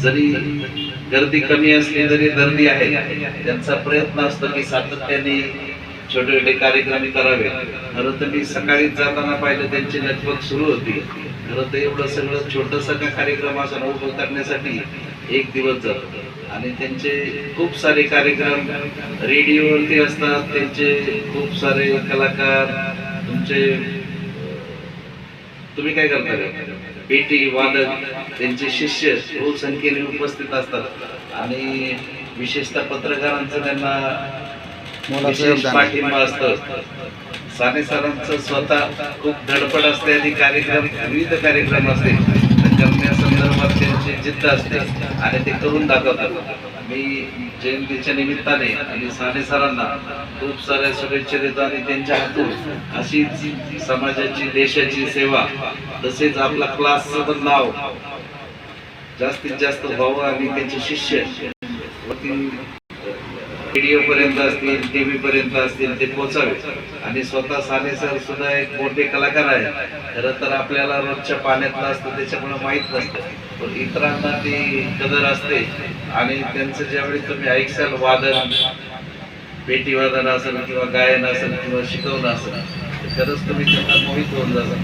जरी गर्दी कमी असली तरी दर्दी आहे, त्यांचा प्रयत्न असतो की सातत्याने छोटे छोटे कार्यक्रम करावे. खरं तर मी सकाळी जाताना पाहिलं त्यांची लगबग सुरू होती. खरं तर एवढं सगळं छोटंसं का कार्यक्रम असं उभं करण्यासाठी एक दिवस जातो. आणि त्यांचे खूप सारे कार्यक्रम रेडिओवरती असतात, त्यांचे खूप सारे कलाकार. तुम्ही काय करता? पेटी वादक त्यांचे शिष्य बहुसंख्येने उपस्थित असतात आणि विशेषतः पत्रकारांचं त्यांना विशेष पाठिंबा असतं. साने सरांचं स्वतः खूप धडपड असते आणि विविध कार्यक्रम असते करण्यासंदर्भात त्यांची जिद्द असते आणि ते करून दाखवतात. मी जयंतीच्या निमित्ताने आणि साने सरांना खूप साऱ्या शुभेच्छा देतो आणि त्यांच्या हातून अशीच समाजाची देशाची सेवा तसेच आपला क्लासचं नाव जास्तीत जास्त व्हावं आणि त्यांचे शिष्य रेडिओ पर्यंत असतील, टीव्ही पर्यंत असतील ते पोहोचावे. आणि स्वतः साने सर सुद्धा एक मोठे कलाकार आहे. खरं तर आपल्याला रोजच्या पाण्यातलं असतं त्याच्यामुळे माहीत नसतं, पण इतरांना ती कदर असते. आणि त्यांचं ज्यावेळी तुम्ही ऐकसाल वादन, पेटी वादन असेल किंवा गायन असेल किंवा शिकवणं असेल तर खरंच तुम्ही त्यांना मोहित होऊन जातात.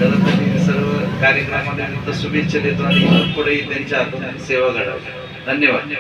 खरं तर मी सर्व कार्यक्रमाने शुभेच्छा देतो आणि पुढेही त्यांच्या हातून सेवा घडावी. धन्यवाद.